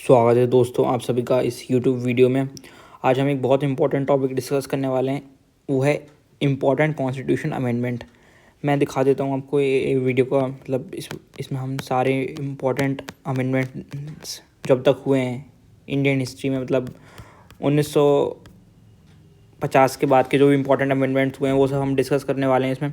स्वागत है दोस्तों आप सभी का इस YouTube वीडियो में। आज हम एक बहुत इंपॉर्टेंट टॉपिक डिस्कस करने वाले हैं, वो है इम्पॉर्टेंट कॉन्स्टिट्यूशन अमेंडमेंट। मैं दिखा देता हूँ आपको ये वीडियो का, मतलब इसमें हम सारे इम्पॉर्टेंट अमेंडमेंट्स जो अब तक हुए हैं इंडियन हिस्ट्री में, मतलब 1950 के बाद के जो भी इंपॉर्टेंट अमेंडमेंट्स हुए हैं वो सब हम डिस्कस करने वाले हैं इसमें।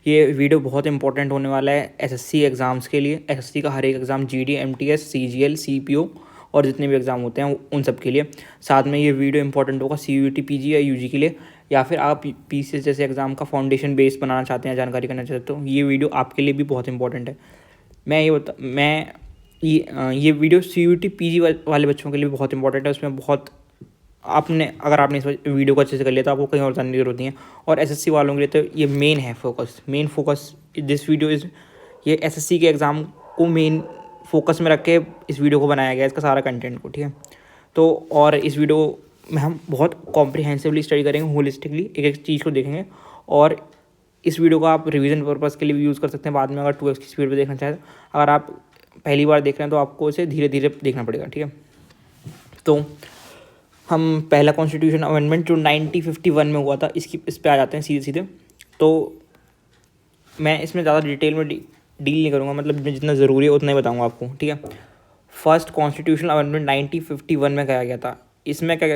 ये वीडियो बहुत इंपॉर्टेंट होने वाला है एसएससी एग्ज़ाम्स के लिए। एसएससी का हर एक exam, GD, MTS, CGL, CPO और जितने भी एग्ज़ाम होते हैं उन सब के लिए। साथ में ये वीडियो इंपॉर्टेंट होगा सीयूईटी, पीजी या यूजी के लिए, या फिर आप पीसीएस जैसे एग्ज़ाम का फाउंडेशन बेस बनाना चाहते हैं, जानकारी करना चाहते हो, ये वीडियो आपके लिए भी बहुत इंपॉर्टेंट है। ये वीडियो सीयूईटी पीजी वाले बच्चों के लिए भी बहुत इंपॉर्टेंट है। उसमें बहुत अगर आपने इस वीडियो को अच्छे से कर लिया तो आपको कहीं और जानने की जरूरत नहीं है। और एसएससी वालों के लिए तो ये main focus this video is, ये एसएससी के एग्ज़ाम को मेन फोकस में रख के इस वीडियो को बनाया गया है, इसका सारा कंटेंट को, ठीक है। तो और इस वीडियो में हम बहुत कॉम्प्रिहेंसिवली स्टडी करेंगे, होलिस्टिकली एक एक चीज़ को देखेंगे। और इस वीडियो को आप रिवीजन पर्पज़ के लिए भी यूज़ कर सकते हैं बाद में, अगर 2x की स्पीड पर देखना चाहें। अगर आप पहली बार देख रहे हैं तो आपको इसे धीरे धीरे देखना पड़ेगा, ठीक है। तो हम पहला कॉन्स्टिट्यूशन अमेंडमेंट जो 1951 में हुआ था, इस पे आ जाते हैं सीधे सीधे। तो मैं इसमें ज़्यादा डिटेल में डील नहीं करूँगा, मतलब जितना ज़रूरी है उतना ही बताऊँगा आपको, ठीक है। फर्स्ट कॉन्स्टिट्यूशनल अमेंडमेंट 1951 में किया गया था। इसमें क्या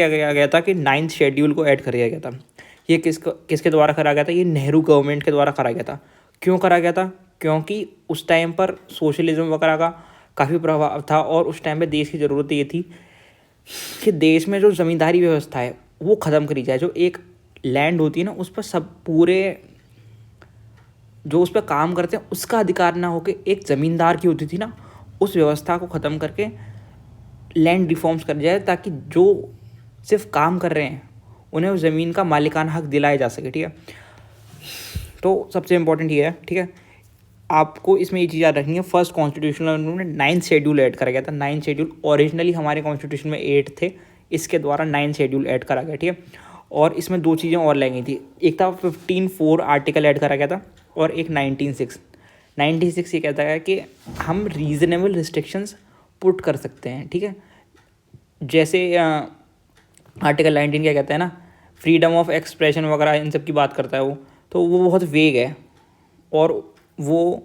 किया गया था कि 9th शेड्यूल को ऐड कर दिया गया था। ये किसके द्वारा करा गया था? ये नेहरू गवर्नमेंट के द्वारा करा गया था। क्यों करा गया था? क्योंकि उस टाइम पर सोशलिज्म वगैरह का काफ़ी प्रभाव था, और उस टाइम पर देश की ज़रूरत ये थी कि देश में जो ज़मींदारी व्यवस्था है वो ख़त्म करी जाए। जो एक लैंड होती है ना, उस पर सब पूरे जो उस पर काम करते हैं उसका अधिकार ना होकर एक ज़मींदार की होती थी ना, उस व्यवस्था को ख़त्म करके लैंड रिफॉर्म्स कर जाए, ताकि जो सिर्फ काम कर रहे हैं उन्हें उस ज़मीन का मालिकाना हक दिलाया जा सके, ठीक है। तो सबसे इम्पोर्टेंट ये है, ठीक है। आपको इसमें ये चीज़ याद रखनी है, first constitutional amendment 9th schedule add करा गया था। 9th शेड्यूल ओरिजिनली हमारे कॉन्स्टिट्यूशन में 8 थे, इसके द्वारा 9th शेड्यूल ऐड करा गया, ठीक है। और इसमें दो चीज़ें और लाई गई थी, एक था 15(4) आर्टिकल ऐड करा गया था, और एक 19(6) ये कहता है कि हम रीज़नेबल रिस्ट्रिक्शंस पुट कर सकते हैं, ठीक है। जैसे आर्टिकल 19 क्या कहता है ना, फ्रीडम ऑफ एक्सप्रेशन वगैरह इन सब की बात करता है वो, तो वो बहुत वेग है, और वो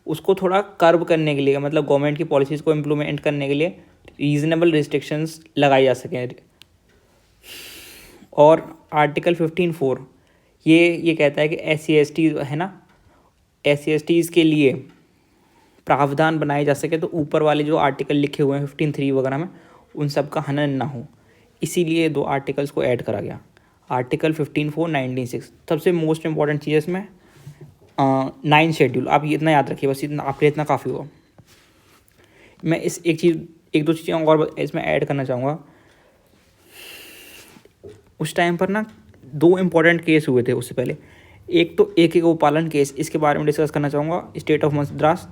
उसको थोड़ा कर्व करने के लिए, मतलब गवर्नमेंट की पॉलिसीज़ को इम्प्लीमेंट करने के लिए रीज़नेबल रिस्ट्रिक्शंस लगाई जा सकें। और आर्टिकल 15(4) ये कहता है कि SC/ST है ना, SC/STs के लिए प्रावधान बनाए जा सके, तो ऊपर वाले जो आर्टिकल लिखे हुए हैं 15(3) वगैरह में, उन सब का हनन ना हो, इसीलिए दो आर्टिकल्स को ऐड करा गया, आर्टिकल 15(4), 19(6). सबसे मोस्ट इंपॉर्टेंट चीज़ है इसमें 9th शेड्यूल। आप ये इतना याद रखिए, बस इतना आपके लिए इतना काफ़ी होगा। मैं एक दो चीज़ें और इसमें ऐड करना चाहूँगा। उस टाइम पर ना दो इम्पॉर्टेंट केस हुए थे उससे पहले। एक तो AK गोपालन केस, इसके बारे में डिस्कस करना चाहूँगा, स्टेट ऑफ मद्रास,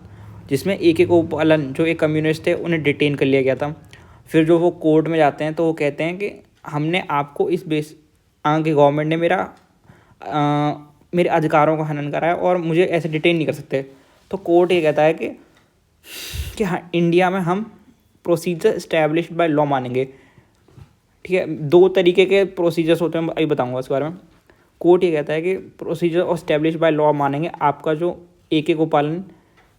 जिसमें AK गोपालन जो एक कम्युनिस्ट थे उन्हें डिटेन कर लिया गया था। फिर जो वो कोर्ट में जाते हैं तो वो कहते हैं कि हमने आपको इस बेस आगे गवर्नमेंट ने मेरे अधिकारों का हनन करा है और मुझे ऐसे डिटेन नहीं कर सकते। तो कोर्ट ये कहता है कि हाँ, इंडिया में हम प्रोसीजर इस्टेब्लिश्ड बाय लॉ मानेंगे, ठीक है। दो तरीके के प्रोसीजर्स होते हैं, अभी बताऊंगा इस बारे में। कोर्ट ये कहता है कि प्रोसीजर और इस्टेब्लिश्ड बाय लॉ मानेंगे। आपका जो AK गोपालन,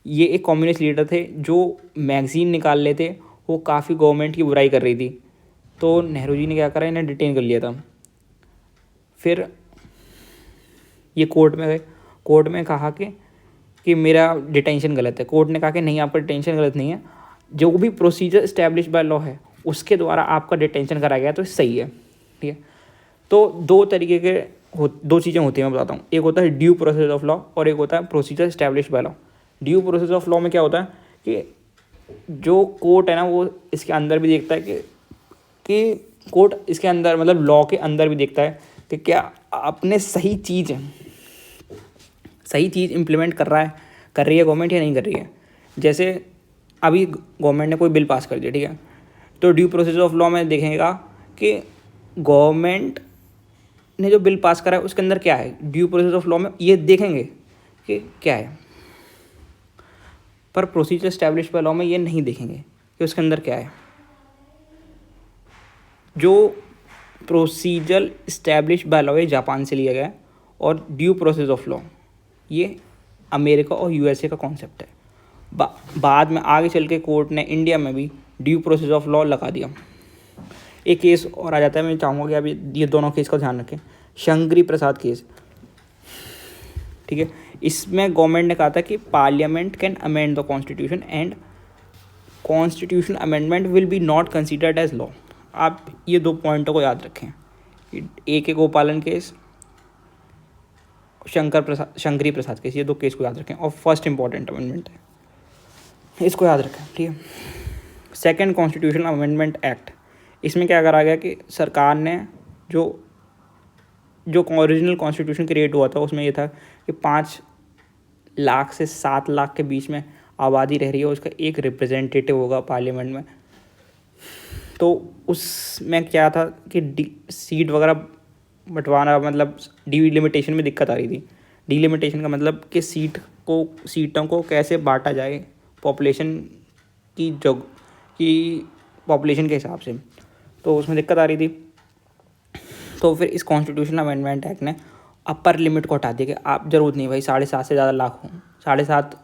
ये एक कम्युनिस्ट लीडर थे जो मैगज़ीन निकाल लेते, वो काफ़ी गवर्नमेंट की बुराई कर रही थी, तो नेहरू जी ने क्या करा, इन्हें डिटेन कर लिया था। फिर ये कोर्ट में गए, कोर्ट में कहा कि मेरा डिटेंशन गलत है। कोर्ट ने कहा कि नहीं, आपका डिटेंशन गलत नहीं है, जो भी प्रोसीजर इस्टेब्लिश बाय लॉ है उसके द्वारा आपका डिटेंशन करा गया तो सही है, ठीक है। तो दो चीज़ें होती हैं, मैं बताता हूँ। एक होता है ड्यू प्रोसेस ऑफ लॉ और एक होता है procedure establish by law. Due process of law में क्या होता है कि जो कोर्ट है ना, वो इसके अंदर भी देखता है कि कोर्ट इसके अंदर, मतलब लॉ के अंदर भी देखता है कि क्या आपने सही चीज़ इम्प्लीमेंट कर रही है गवर्नमेंट या नहीं कर रही है। जैसे अभी गवर्नमेंट ने कोई बिल पास कर दिया, ठीक है, तो ड्यू प्रोसेस ऑफ लॉ में देखेगा कि गवर्नमेंट ने जो बिल पास करा है उसके अंदर क्या है। ड्यू प्रोसेस ऑफ लॉ में ये देखेंगे कि क्या है, पर प्रोसीजर एस्टैब्लिश बाय लॉ में ये नहीं देखेंगे। कि उसके अंदर क्या है। जो प्रोसीजर इस्टेब्लिश बाय लॉ ये जापान से लिया गया है, और ड्यू प्रोसेस ऑफ लॉ ये अमेरिका और यूएसए का कॉन्सेप्ट है। बाद में आगे चल के कोर्ट ने इंडिया में भी ड्यू प्रोसेस ऑफ लॉ लगा दिया। एक केस और आ जाता है, मैं चाहूँगा कि आप ये दोनों केस का ध्यान रखें। शंकरी प्रसाद केस, ठीक है, इसमें गवर्नमेंट ने कहा था कि parliament can amend the constitution and constitution amendment will be not considered as law. आप ये दो पॉइंटों को याद रखें। एक है गोपालन केस, शंकरी प्रसाद केस, ये दो केस को याद रखें, और फर्स्ट इंपॉर्टेंट अमेंडमेंट है, इसको याद रखें, ठीक है। सेकेंड कॉन्स्टिट्यूशनल अमेंडमेंट एक्ट, इसमें क्या करा गया कि सरकार ने जो ओरिजिनल कॉन्स्टिट्यूशन क्रिएट हुआ था उसमें ये था कि 5 लाख से 7 लाख के बीच में आबादी रह रही है, उसका एक रिप्रेजेंटेटिव होगा पार्लियामेंट में। तो उसमें क्या था कि सीट वगैरह बंटवाना, मतलब डिलिमिटेशन में दिक्कत आ रही थी। डिलिमिटेशन का मतलब कि सीटों को कैसे बांटा जाए पॉपुलेशन के हिसाब से, तो उसमें दिक्कत आ रही थी। तो फिर इस कॉन्स्टिट्यूशनल अमेंडमेंट एक्ट ने अपर लिमिट को हटा दिया कि आप ज़रूरत नहीं भाई 7.5 से ज़्यादा लाख हो, 7.5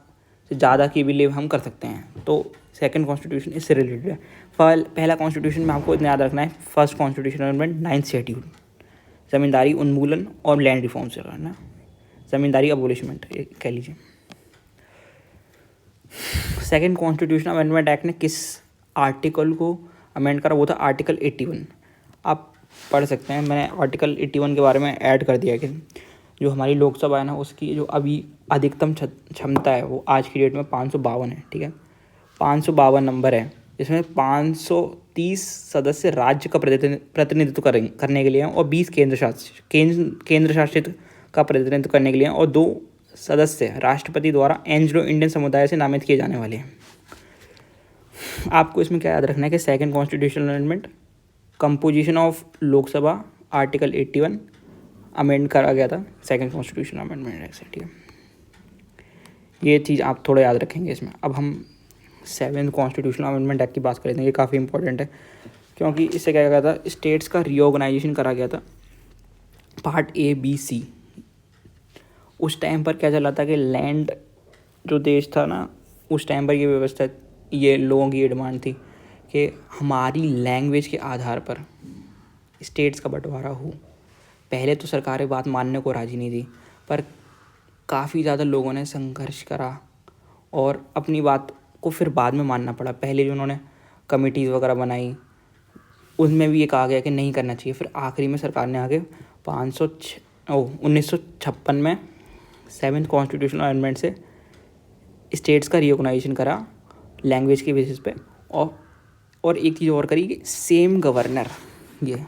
से ज़्यादा की भी लिव हम कर सकते हैं। तो सेकंड कॉन्स्टिट्यूशन इससे रिलेटेड है। पहला कॉन्स्टिट्यूशन में आपको इतना याद रखना है, first constitutional amendment 9th schedule, ज़मींदारी उन्मूलन और लैंड रिफॉर्म से करना, ज़मींदारी अबोलिशमेंट कह लीजिए। सेकंड कॉन्स्टिट्यूशनल अमेंडमेंट एक्ट ने किस आर्टिकल को अमेंड करा, वो था आर्टिकल 81। आप पढ़ सकते हैं, मैंने आर्टिकल 81 के बारे में ऐड कर दिया कि जो हमारी लोकसभा है ना, उसकी जो अभी अधिकतम क्षमता है वो आज की डेट में 552 है, ठीक है, 552 नंबर है, जिसमें 530 सदस्य राज्य का प्रतिनिधित्व करने के लिए हैं, और 20 केंद्र शासित का प्रतिनिधित्व करने के लिए हैं, और 2 सदस्य राष्ट्रपति द्वारा एंग्लो इंडियन समुदाय से नामित किए जाने वाले हैं। आपको इसमें क्या याद रखना है कि second constitutional amendment, composition of Lok Sabha, article 81 amend करा गया था सेकंड कॉन्स्टिट्यूशनल अमेंडमेंट एक्ट से, ठीक है। ये चीज़ आप थोड़ा याद रखेंगे इसमें। अब हम 7th कॉन्स्टिट्यूशनल अमेंडमेंट एक्ट की बात करें तो ये काफ़ी इंपॉर्टेंट है, क्योंकि इससे क्या गया था, स्टेट्स का रीऑर्गेनाइजेशन करा गया था, पार्ट A, B, C। उस टाइम पर क्या चला था कि लैंड जो देश था ना, उस टाइम पर ये व्यवस्था, ये लोगों की ये डिमांड थी कि हमारी लैंग्वेज के आधार पर स्टेट्स का बंटवारा हो। पहले तो सरकारें बात मानने को राजी नहीं थी, पर काफ़ी ज़्यादा लोगों ने संघर्ष करा और अपनी बात को फिर बाद में मानना पड़ा। पहले जो उन्होंने कमिटीज़ वगैरह बनाई उनमें भी ये कहा गया कि नहीं करना चाहिए। फिर आखिरी में सरकार ने आगे 1956 में 7th कॉन्स्टिट्यूशनल अमेंडमेंट से स्टेट्स का रिकॉग्नाइजेशन करा लैंग्वेज के बेसिस पे, और एक चीज़ और करी कि सेम गवर्नर, ये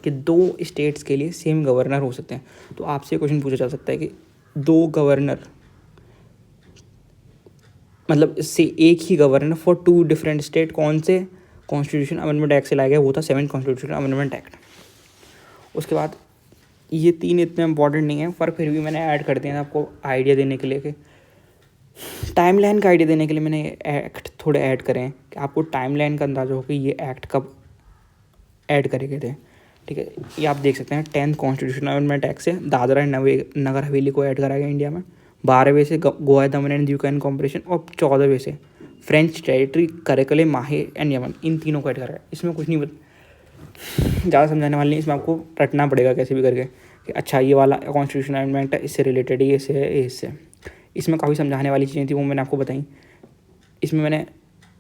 कि 2 स्टेट्स के लिए सेम गवर्नर हो सकते हैं। तो आपसे क्वेश्चन पूछा जा सकता है कि 2 गवर्नर मतलब इससे एक ही गवर्नर फॉर 2 डिफरेंट स्टेट कौन से कॉन्स्टिट्यूशन अमेंडमेंट एक्ट से लाया गया, वो था 7th कॉन्स्टिट्यूशन अमेंडमेंट एक्ट। उसके बाद ये 3 इतने इंपॉर्टेंट नहीं है, पर फिर भी मैंने ऐड कर दिया आपको आइडिया देने के लिए, कि टाइमलाइन का आइडिया देने के लिए मैंने एक्ट थोड़े ऐड करें कि आपको टाइमलाइन का अंदाज़ा हो कि ये एक्ट कब ऐड करे गए थे, ठीक है। ये आप देख सकते हैं 10th कॉन्स्टिट्यूशन अमेंडमेंट एक्ट से दादरा नगर हवेली को ऐड करा गया इंडिया में, 12वें से गोवा दमन एंड दीव एंड कॉर्पोरेशन, और 14वें से फ्रेंच टेरिटरी, करकले, माहे एंड यमन, इन तीनों को ऐड करा गया। इसमें कुछ नहीं ज़्यादा समझाने वाले नहीं, इसमें आपको रटना पड़ेगा कैसे भी करके कि अच्छा ये वाला कॉन्स्टिट्यूशन अमेंडमेंट है, इससे रिलेटेड ये इससे है, इससे। इसमें काफ़ी समझाने वाली चीज़ें थी, वो मैंने आपको बताई। इसमें मैंने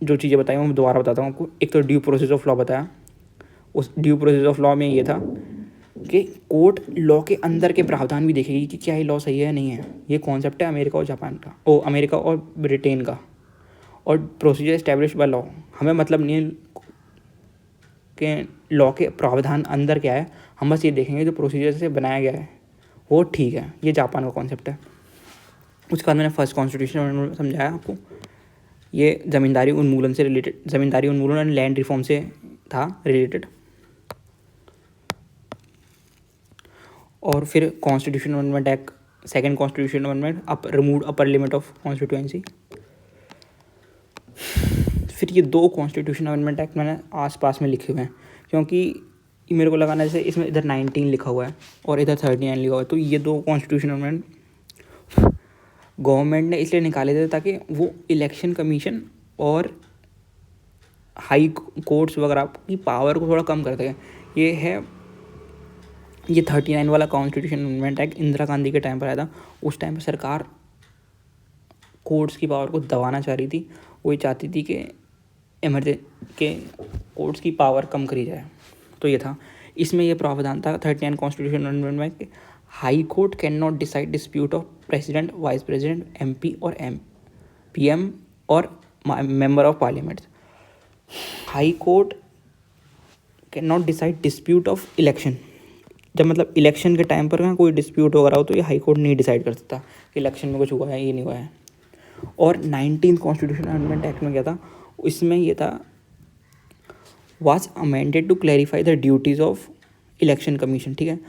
जो चीज़ें बताई वो मैं दोबारा बताता हूँ आपको। एक तो ड्यू प्रोसेस ऑफ लॉ बताया, उस ड्यू प्रोसेस ऑफ लॉ में ये था कि कोर्ट लॉ के अंदर के प्रावधान भी देखेगी कि क्या ये लॉ सही है या नहीं है। ये कॉन्सेप्ट है अमेरिका और जापान का, अमेरिका और ब्रिटेन का। और प्रोसीजर इस्टेब्लिश बाय लॉ, हमें मतलब नहीं है कि लॉ के प्रावधान अंदर क्या है, हम बस ये देखेंगे जो प्रोसीजर से बनाया गया है वो ठीक है। ये जापान का कॉन्सेप्ट है। उसके बाद मैंने फर्स्ट कॉन्स्टिट्यूशन समझाया आपको, ये ज़मींदारी उन्मूलन से रिलेटेड, ज़मींदारी उन्मूलन एंड लैंड रिफॉर्म से था रिलेटेड। और फिर constitution amendment act, second constitution amendment remove upper limit of constituency. फिर ये 2 कॉन्स्टिट्यूशन अमेंडमेंट एक्ट मैंने आस-पास में लिखे हुए हैं, क्योंकि मेरे को लगा ना जैसे इसमें इधर 19 लिखा हुआ है और इधर 39 लिखा हुआ है, तो ये 2 कॉन्स्टिट्यूशन अमेंडमेंट गवर्नमेंट ने इसलिए निकाले थे ताकि वो इलेक्शन कमीशन और हाई कोर्ट्स वगैरह की पावर को थोड़ा कम कर सकें। ये 39 वाला constitution amendment act Indira Gandhi के टाइम पर आया था। उस टाइम पर सरकार कोर्ट्स की पावर को दबाना चाह रही थी। वो ये चाहती थी कि के कोर्ट्स की पावर कम करी जाए। तो ये था, इसमें ये प्रावधान था 39 कॉन्स्टिट्यूशन अमेंडमेंट में कि high court can not decide dispute of president, vice president, MP और PM और member of parliament. High court can not decide dispute of election, जब मतलब इलेक्शन के टाइम पर कोई डिस्प्यूट वगैरह हो तो ये हाई कोर्ट नहीं डिसाइड कर सकता कि इलेक्शन में कुछ हुआ है, ये नहीं हुआ है। और 19 कॉन्स्टिट्यूशन अमेंडमेंट एक्ट में क्या था, इसमें ये था was amended to clarify the duties of election commission. ठीक है,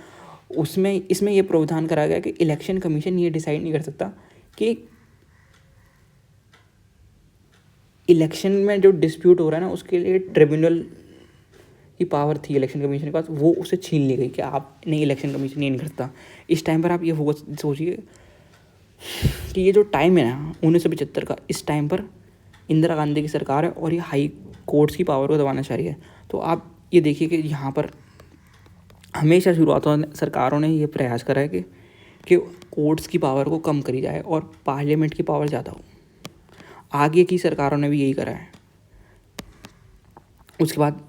इसमें ये प्रावधान करा गया कि इलेक्शन कमीशन ये डिसाइड नहीं कर सकता कि इलेक्शन में जो डिस्प्यूट हो रहा है ना उसके लिए ट्रिब्यूनल की पावर थी इलेक्शन कमीशन के पास, वो उसे छीन ली गई कि आप नहीं, इलेक्शन कमीशन ये नहीं करता। इस टाइम पर आप ये सोचिए कि ये जो टाइम है ना 1975 का, इस टाइम पर इंदिरा गांधी की सरकार है और ये हाई कोर्ट्स की पावर को दबाना चाह रही है। तो आप ये देखिए कि यहाँ पर हमेशा शुरुआतों में सरकारों ने ये प्रयास करा है कि कोर्ट्स की पावर को कम करी जाए और पार्लियामेंट की पावर ज़्यादा हो। आगे की सरकारों ने भी यही करा है। उसके बाद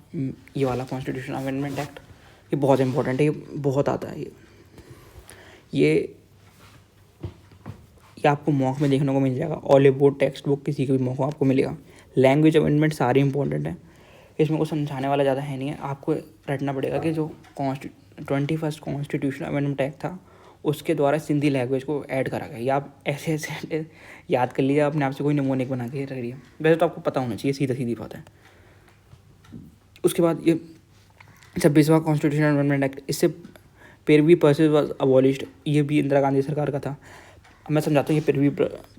ये वाला कॉन्स्टिट्यूशन अमेंडमेंट एक्ट, ये बहुत इंपॉर्टेंट है, ये बहुत आता है। ये आपको मॉक में देखने को मिल जाएगा, ऑल बोर्ड टेक्स्ट बुक किसी के भी मॉक आपको मिलेगा। लैंग्वेज अमेंडमेंट सारे इंपॉर्टेंट है, इसमें कुछ समझाने वाला ज़्यादा है नहीं है। आपको रटना पड़ेगा कि जो 21st कॉन्स्टिट्यूशन अमेंडमेंट एक्ट था उसके द्वारा सिंधी लैंग्वेज को ऐड करा गया। या आप ऐसे याद कर लीजिए, अपने आप से कोई निमोनिक बना के रख रही वैसे तो आपको पता होना चाहिए, सीधी बात है। उसके बाद ये 26वां कॉन्स्टिट्यूशन अमेंडमेंट एक्ट, इससे प्रिवी पर्सेस वाज अबॉलिश्ड। ये भी इंदिरा गांधी सरकार का था। अब मैं समझाता हूँ ये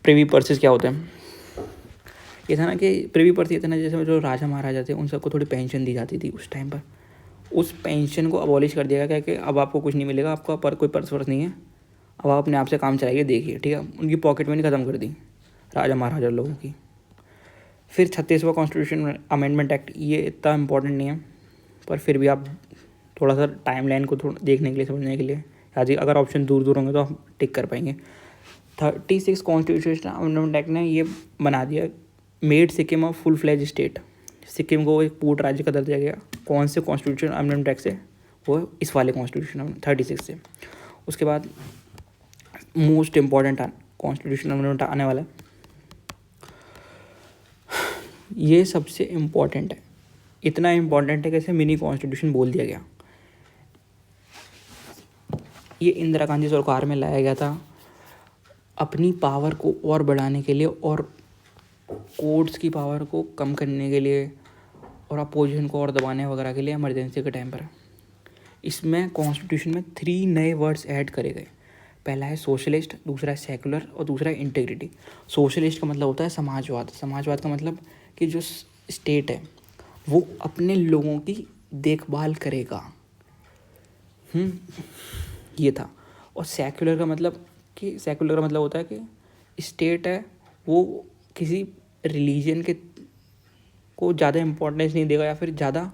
प्रिवी पर्सेस क्या होते हैं। ये था ना कि प्रिवी पर्स ये था ना, जैसे जो राजा महाराजा थे उन सबको थोड़ी पेंशन दी जाती थी उस टाइम पर। उस पेंशन को अबॉलिश कर दिया गया कि अब आपको कुछ नहीं मिलेगा, आपका पर कोई पर्स वर्स नहीं है, अब आप अपने आप से काम चलाइए, देखिए। ठीक है, उनकी पॉकेट मनी ख़त्म कर दी राजा महाराजा लोगों की। फिर 36वां कॉन्स्टिट्यूशन अमेंडमेंट एक्ट, ये इतना इम्पोर्टेंट नहीं है पर फिर भी आप थोड़ा सा टाइम लाइन को थोड़ा देखने के लिए, समझने के लिए, या अगर ऑप्शन दूर दूर होंगे तो आप टिक कर पाएंगे। 36 कॉन्स्टिट्यूशन अमेंडमेंट एक्ट ने ये बना दिया, made Sikkim of full fledge state. Sikkim को एक पूर्ण राज्य का दर्जा दिया गया। कौन से कॉन्स्टिट्यूशन अमेंडमेंट एक्ट से? वो इस वाले कॉन्स्टिट्यूशन 36 से। उसके बाद मोस्ट इम्पॉर्टेंट कॉन्स्टिट्यूशन अमेंडमेंट आने वाला है, ये सबसे इम्पॉर्टेंट है। इतना इम्पॉर्टेंट है कि इसे मिनी कॉन्स्टिट्यूशन बोल दिया गया। ये इंदिरा गांधी सरकार में लाया गया था अपनी पावर को और बढ़ाने के लिए और कोर्ट्स की पावर को कम करने के लिए और अपोजिशन को और दबाने वगैरह के लिए, इमरजेंसी के टाइम पर। इसमें कॉन्स्टिट्यूशन में 3 नए वर्ड्स ऐड करे गए। पहला है सोशलिस्ट, दूसरा है सेकुलर और दूसरा है इंटीग्रिटी। सोशलिस्ट का मतलब होता है समाजवाद। समाजवाद का मतलब कि जो स्टेट है वो अपने लोगों की देखभाल करेगा, ये था। और सेकुलर का मतलब होता है कि स्टेट है वो किसी रिलीजन के को ज़्यादा इम्पोर्टेंस नहीं देगा या फिर ज़्यादा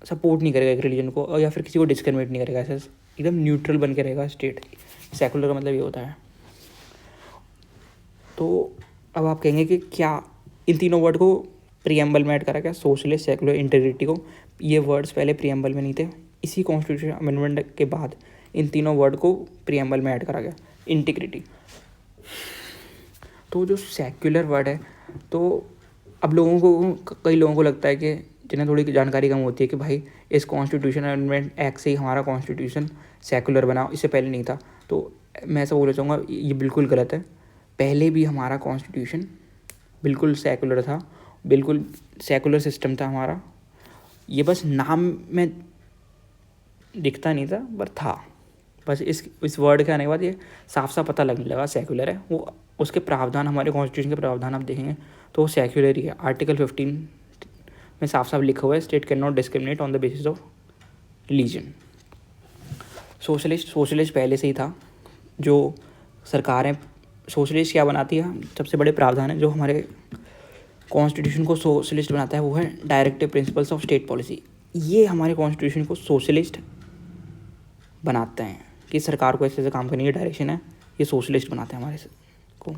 सपोर्ट नहीं करेगा एक रिलीजन को, और या फिर किसी को डिस्क्रिमिनेट नहीं करेगा, ऐसा एकदम न्यूट्रल बन के रहेगा स्टेट। सेकुलर का मतलब ये होता है। तो अब आप कहेंगे कि क्या इन तीनों वर्ड को प्रीएम्बल में ऐड करा गया, सोशलिस्ट, सेकुलर, इंटीग्रिटी को? ये वर्ड्स पहले प्रीएम्बल में नहीं थे, इसी कॉन्स्टिट्यूशन अमेंडमेंट के बाद इन तीनों वर्ड को प्रीएम्बल में ऐड करा गया। इंटीग्रिटी, तो जो सेक्युलर वर्ड है, तो अब कई लोगों को लगता है कि जिन्हें थोड़ी जानकारी कम होती है कि भाई इस कॉन्स्टिट्यूशन अमेंडमेंट एक्ट से ही हमारा कॉन्स्टिट्यूशन सेक्युलर बना, इससे पहले नहीं था। तो मैं ऐसा बोलना चाहूँगा, ये बिल्कुल गलत है। पहले भी हमारा कॉन्स्टिट्यूशन बिल्कुल सेक्युलर था, बिल्कुल सेक्युलर सिस्टम था हमारा। ये बस नाम में दिखता नहीं था पर था। बस इस वर्ड के आने के बाद ये साफ साफ पता लगने लगा सेक्युलर है, वो उसके प्रावधान, हमारे कॉन्स्टिट्यूशन के प्रावधान आप देखेंगे तो वो सेक्युलर ही है। आर्टिकल 15 में साफ साफ लिखा हुआ है, state can not discriminate on the basis of religion. Socialist पहले से ही था। जो सरकारें सोशलिस्ट क्या बनाती है, सबसे बड़े प्रावधान है जो हमारे कॉन्स्टिट्यूशन को सोशलिस्ट बनाता है वो है directive principles of state policy. ये हमारे कॉन्स्टिट्यूशन को सोशलिस्ट बनाते हैं कि सरकार को ऐसे ऐसे काम करने की डायरेक्शन है, ये सोशलिस्ट बनाते हैं हमारे को।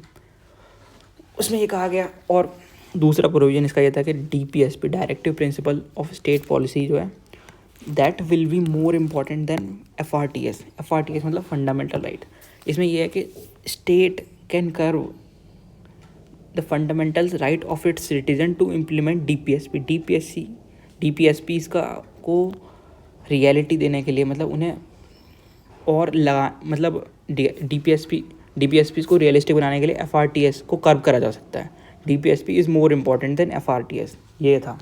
उसमें ये कहा गया, और दूसरा प्रोविजन इसका ये था कि DPSP directive principle of state policy जो है that will be more important than FRTS मतलब फंडामेंटल राइट। इसमें यह है कि state can curb the fundamental right of its citizen to implement DPSP इसका को रियलिटी देने के लिए, मतलब उन्हें और लगा, मतलब DPSP को रियलिस्टिक बनाने के लिए FRTS को कर्व करा जा सकता है। DPSP is more important than FRTS, ये था।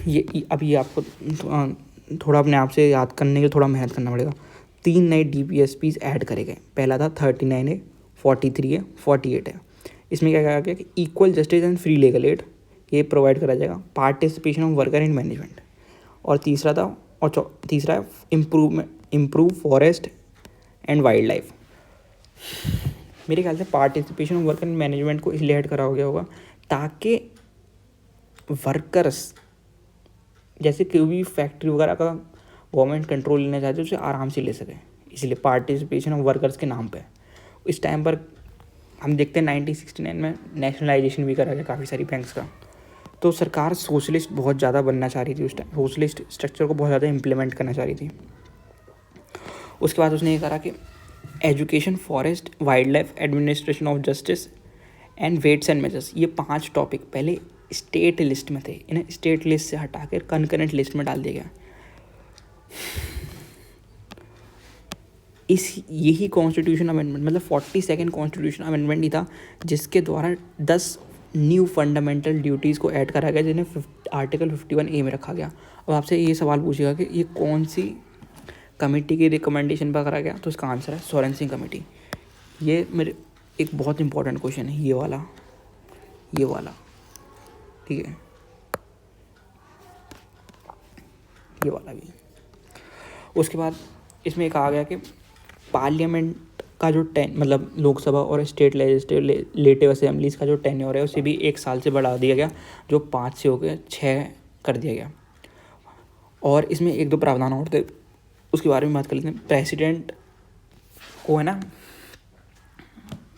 ये अभी आपको थोड़ा अपने आप से याद करने के लिए थोड़ा मेहनत करना पड़ेगा। 3 नए DPSPs ऐड करे गए। पहला था 39 है, 43 है, 48 है। इसमें क्या कहा गया कि equal justice and free legal aid ये प्रोवाइड करा जाएगा, participation of worker in management, और तीसरा है improve forest and wild life. मेरे ख्याल से participation of worker in management को इसलिए ऐड करा गया होगा ताकि वर्कर्स, जैसे कोई भी फैक्ट्री वगैरह का गवर्नमेंट कंट्रोल लेना चाहते हैं उसे आराम से ले सके, इसलिए पार्टिसिपेशन ऑफ वर्कर्स के नाम पे। इस टाइम पर हम देखते हैं 1969 में नेशनलाइजेशन भी करा गया काफ़ी सारी बैंक्स का। तो सरकार सोशलिस्ट बहुत ज़्यादा बनना चाह रही थी उस टाइम, सोशलिस्ट स्ट्रक्चर को बहुत ज़्यादा इम्प्लीमेंट करना चाह रही थी। उसके बाद उसने ये करा कि education, forest, wildlife, administration of justice and weights and measures, ये 5 टॉपिक पहले स्टेट लिस्ट में थे, इन्हें स्टेट लिस्ट से हटाकर कंकरेंट लिस्ट में डाल दिया गया। यही कॉन्स्टिट्यूशन अमेंडमेंट, मतलब 42nd कॉन्स्टिट्यूशन अमेंडमेंट ही था जिसके द्वारा 10 न्यू फंडामेंटल ड्यूटीज़ को ऐड करा गया, जिन्हें आर्टिकल 51A में रखा गया। अब आपसे ये सवाल पूछेगा कि ये कौन सी कमेटी की रिकमेंडेशन पर करा गया, तो इसका आंसर है सोरेनसन कमेटी। ये मेरे एक बहुत इंपॉर्टेंट क्वेश्चन है, ये वाला, ठीक है, ये वाला भी। उसके बाद इसमें कहा गया कि पार्लियामेंट का जो मतलब लोकसभा और स्टेट लेजिस्लेटिव असेंबलीज का जो टेन्योर है उसे भी 1 साल से बढ़ा दिया गया, जो 5 से होकर 6 कर दिया गया। और इसमें 1-2 प्रावधान और थे, उसके बारे में बात कर लेते हैं। प्रेसिडेंट को है ना,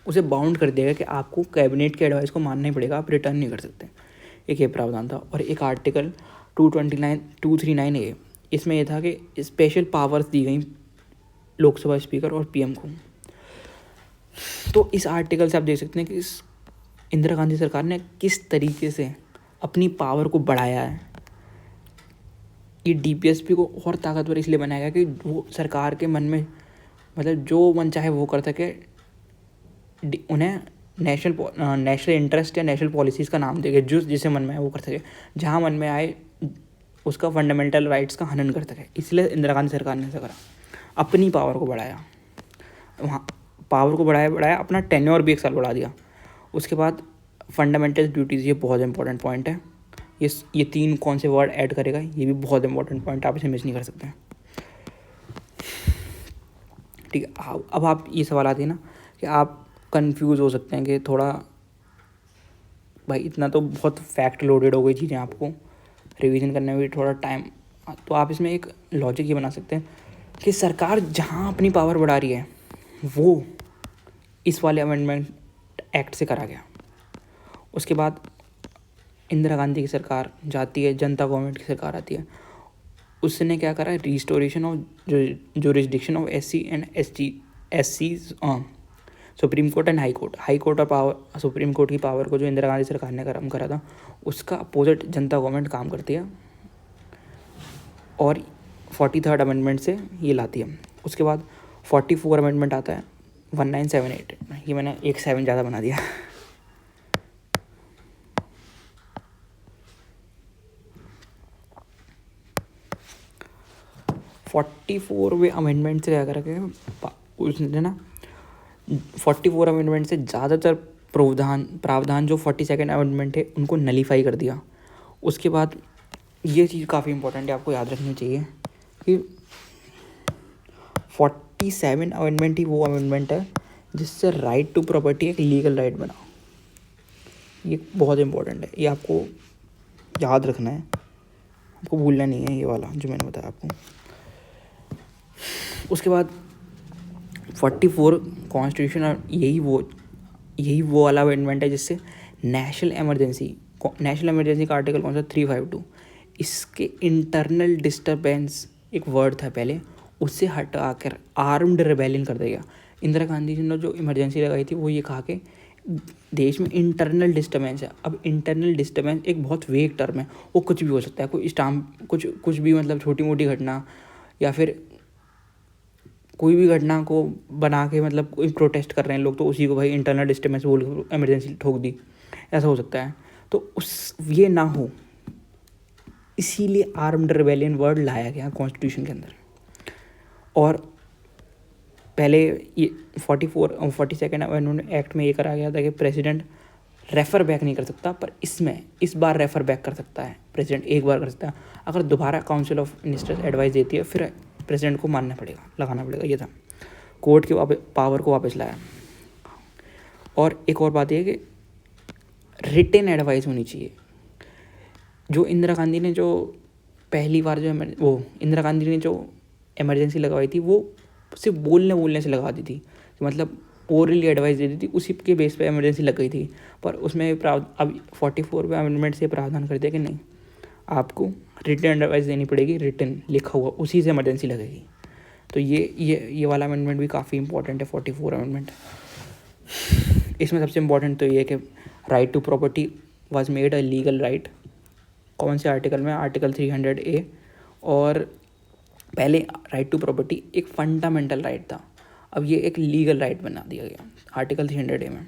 उसे बाउंड कर दिया गया कि आपको कैबिनेट के एडवाइस को मानना ही पड़ेगा, आप रिटर्न नहीं कर सकते, एक ये प्रावधान था। और एक आर्टिकल 239A, इसमें यह था कि स्पेशल पावर्स दी गई लोकसभा स्पीकर और PM को। तो इस आर्टिकल से आप देख सकते हैं कि इंदिरा गांधी सरकार ने किस तरीके से अपनी पावर को बढ़ाया है। ये DPSP को और ताकतवर इसलिए बनाया गया कि वो सरकार के मन में, मतलब जो मन चाहे वो कर सके, उन्हें नेशनल इंटरेस्ट या नेशनल पॉलिसीज़ का नाम देके जो जिसे मन में आए वो कर सके, जहाँ मन में आए उसका फंडामेंटल राइट्स का हनन कर सके। इसलिए इंदिरा गांधी सरकार ने ऐसा करा, अपनी पावर को बढ़ाया, वहाँ पावर को बढ़ाया, अपना टेन्योर भी 1 साल बढ़ा दिया। उसके बाद फंडामेंटल ड्यूटीज़, ये बहुत इंपॉर्टेंट पॉइंट है। ये 3 कौन से वर्ड ऐड करेगा, ये भी बहुत इंपॉर्टेंट पॉइंट, आप इसे मिस नहीं कर सकते। ठीक है, अब आप ये सवाल आते हैं ना कि आप कंफ्यूज हो सकते हैं कि थोड़ा भाई इतना तो बहुत फैक्ट लोडेड हो गई चीज़ें, आपको रिवीजन करने में भी थोड़ा टाइम, तो आप इसमें एक लॉजिक ये बना सकते हैं कि सरकार जहाँ अपनी पावर बढ़ा रही है वो इस वाले अमेंडमेंट एक्ट से करा गया। उसके बाद इंदिरा गांधी की सरकार जाती है, जनता गवर्नमेंट की सरकार आती है, उसने क्या करा, restoration of jurisdiction of SC and SCs, supreme court and high court और पावर, सुप्रीम कोर्ट की पावर को जो इंदिरा गांधी सरकार ने काम करा था उसका अपोजिट जनता गवर्नमेंट काम करती है और 43rd अमेंडमेंट से ये लाती है। उसके बाद 44 अमेंडमेंट आता है 1978, ये मैंने 1 7 ज़्यादा बना दिया। वे अमेंडमेंट से क्या करा कि उसने ना 44 अमेंडमेंट से ज़्यादातर प्रावधान जो 42nd अमेंडमेंट है उनको नलीफाई कर दिया। उसके बाद ये चीज़ काफ़ी इंपॉर्टेंट है, आपको याद रखनी चाहिए कि 47 अमेंडमेंट ही वो अमेंडमेंट है जिससे राइट टू प्रॉपर्टी एक लीगल राइट बना। ये बहुत इंपॉर्टेंट है, ये आपको याद रखना है, आपको भूलना नहीं है ये वाला जो मैंने बताया आपको। उसके बाद 44 कॉन्स्टिट्यूशन यही वो वाला अमेंडमेंट है जिससे नेशनल इमरजेंसी का आर्टिकल कौन सा 352, इसके इंटरनल डिस्टर्बेंस एक वर्ड था पहले, उससे हटा कर आर्म्ड रेबेलियन कर देगा। इंदिरा गांधी जी ने जो इमरजेंसी लगाई थी वो ये कहा कि देश में इंटरनल डिस्टर्बेंस है। अब इंटरनल डिस्टर्बेंस एक बहुत वेग टर्म है, वो कुछ भी हो सकता है, कोई स्टाम्प कुछ भी, मतलब छोटी मोटी घटना या फिर कोई भी घटना को बना के, मतलब कोई प्रोटेस्ट कर रहे हैं लोग तो उसी को भाई इंटरनल डिस्टर्बेंस बोल इमरजेंसी ठोक दी, ऐसा हो सकता है। तो ये ना हो, इसीलिए आर्म्ड रिबेलियन वर्ड लाया गया कॉन्स्टिट्यूशन के अंदर। और पहले ये 42nd अमेंडमेंट एक्ट में ये करा गया था कि प्रेसिडेंट रेफ़र बैक नहीं कर सकता, पर इस बार रेफ़र बैक कर सकता है प्रेसिडेंट, एक बार कर सकता है। अगर दोबारा काउंसिल ऑफ मिनिस्टर्स एडवाइस देती है फिर प्रेसिडेंट को लगाना पड़ेगा। ये था, कोर्ट के पावर को वापस लाया। और एक और बात यह कि रिटन एडवाइस होनी चाहिए। जो इंदिरा गांधी ने जो पहली बार इंदिरा गांधी ने जो इमरजेंसी लगवाई थी वो सिर्फ बोलने से लगा दी थी, मतलब ओरली एडवाइस दे दी थी, उसी के बेस पे इमरजेंसी लग गई थी। पर उसमें अब 44वें अमेंडमेंट से प्रावधान कर दिया कि नहीं, आपको रिटन एडवाइस देनी पड़ेगी, रिटन लिखा हुआ, उसी से इमरजेंसी लगेगी। तो ये वाला अमेंडमेंट भी काफ़ी इंपॉर्टेंट है, 44 अमेंडमेंट। इसमें सबसे इम्पॉर्टेंट तो ये है कि right to property was made a legal right. कौन से आर्टिकल में? Article 300A। और पहले राइट टू प्रॉपर्टी एक फंडामेंटल राइट था, अब ये एक लीगल राइट बना दिया गया आर्टिकल 300A में।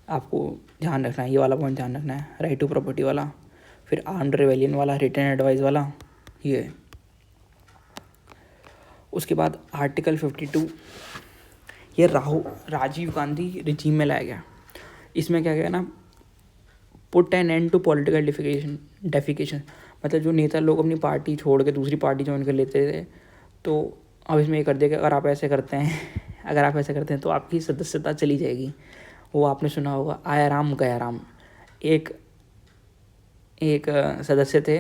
आपको ध्यान रखना है, ये वाला पॉइंट ध्यान रखना है, राइट टू प्रॉपर्टी वाला, फिर आर्म्ड रिबेलियन वाला, रिटन एडवाइस वाला, ये। उसके बाद आर्टिकल 52, ये राजीव गांधी रिजीम में लाया गया। इसमें क्या गया ना, put an end to political defection, मतलब जो नेता लोग अपनी पार्टी छोड़ के दूसरी पार्टी ज्वाइन कर लेते थे, तो अब इसमें ये कर दिया कि अगर आप ऐसे करते हैं तो आपकी सदस्यता चली जाएगी। वो आपने सुना होगा, आया राम गया राम। एक सदस्य थे,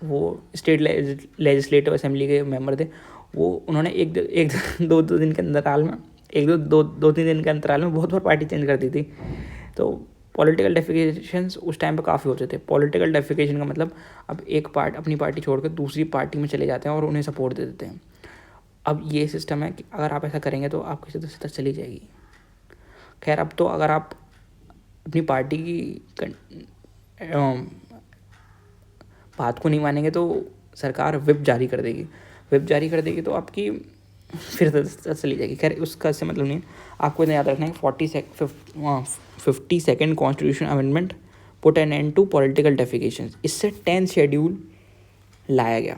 वो स्टेट लेजिस्लेटिव असेंबली के मेंबर थे। उन्होंने दो दिन के अंतराल में दो तीन दिन के अंतराल में बहुत बार पार्टी चेंज कर दी थी। तो पॉलिटिकल डेफिकेशंस उस टाइम पे काफ़ी होते थे। पॉलिटिकल डेफिकेशन का मतलब अब अपनी पार्टी छोड़कर दूसरी पार्टी में चले जाते हैं और उन्हें सपोर्ट दे देते हैं। अब ये सिस्टम है कि अगर आप ऐसा करेंगे तो आपकी सदस्यता चली जाएगी। खैर, अब तो अगर आप अपनी पार्टी की बात को नहीं मानेंगे तो सरकार व्हिप जारी कर देगी तो आपकी फिर सदस्यता चली जाएगी। खैर, उसका इससे मतलब नहीं है, आपको इतना याद रखना है 52nd constitution amendment put an end to political defection. इससे 10th शेड्यूल लाया गया।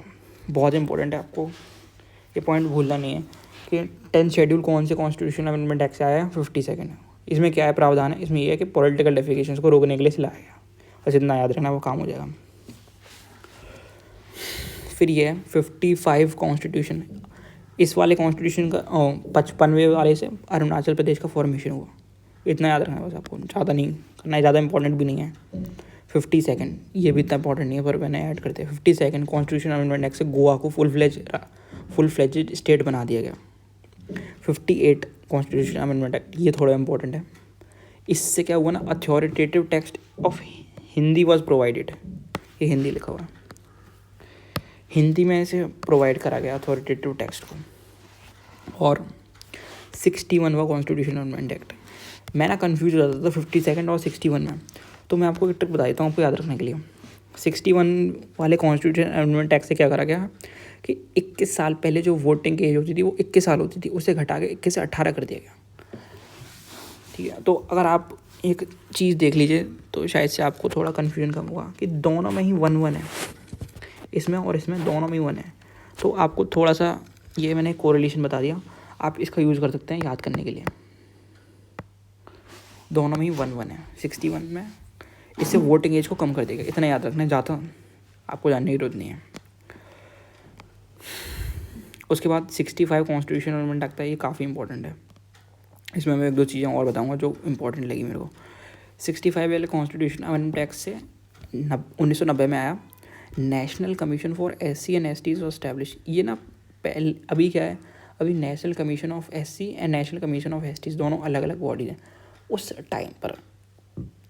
बहुत इंपॉर्टेंट है, आपको ये पॉइंट भूलना नहीं है कि 10th शेड्यूल कौन से कॉन्स्टिट्यूशन अमेंडमेंट एक्ट से आया है, 52nd। इसमें क्या है प्रावधान है, इसमें यह है कि पॉलिटिकल डेफिकेशन को रोकने के लिए लाया गया। बस इतना याद रखना, वो काम हो जाएगा। फिर ये है 55 कॉन्स्टिट्यूशन। इस वाले कॉन्स्टिट्यूशन का 55वें वाले से अरुणाचल प्रदेश का फॉर्मेशन हुआ। इतना याद रखना बस, आपको ज़्यादा नहीं करना है, ज़्यादा इंपॉर्टेंट भी नहीं है। 52nd, ये भी इतना इंपॉर्टेंट नहीं है पर मैंने ऐड करते हैं। 52nd कॉन्स्टिट्यूशन अमेंडमेंट एक्ट से गोवा को फुल फ्लेजेड स्टेट बना दिया गया। 58 कॉन्स्टिट्यूशन अमेंडमेंट एक्ट, ये थोड़ा इंपॉर्टेंट है। इससे क्या हुआ ना, authoritative text of Hindi was provided. ये हिंदी लिखा हुआ है, हिंदी में इसे प्रोवाइड करा गया अथॉरिटेटिव टेक्स्ट को। और 61वां कॉन्स्टिट्यूशन अमेंडमेंट एक्ट, मैं ना कन्फ्यूज हो जाता था 52nd और 61 में, तो मैं आपको एक ट्रिक बता देता हूँ आपको याद रखने के लिए। 61 वाले कॉन्स्टिट्यूशन अमेंडमेंट एक्ट से क्या करा गया कि 21 साल पहले जो वोटिंग की एज होती थी वो 21 साल होती थी, उसे घटा के 21 से 18 कर दिया गया। ठीक है, तो अगर आप एक चीज़ देख लीजिए तो शायद से आपको थोड़ा कन्फ्यूजन कम होगा कि दोनों में ही 1-1 है, इसमें और इसमें दोनों में ही 1 है। तो आपको थोड़ा सा ये मैंने कोरिलेशन बता दिया, आप इसका यूज़ कर सकते हैं याद करने के लिए। दोनों में ही 1-1 है, 61 में। इससे वोटिंग एज को कम कर देगा, इतना याद रखना, ज़्यादा आपको जानने की जरूरत नहीं है। उसके बाद 65 कॉन्स्टिट्यूशन अमेंडमेंट आता है, ये काफ़ी इंपॉर्टेंट है। इसमें मैं 1-2 चीज़ें और बताऊंगा जो इंपॉर्टेंट लगी मेरे को। 65 वाले कॉन्स्टिट्यूशन अमेंडमेंट एक्ट से 1990 में आया। National commission for SC and ST establish. ये ना पहले, अभी क्या है, अभी national commission of SC and national commission of ST दोनों अलग अलग बॉडीज हैं। उस टाइम पर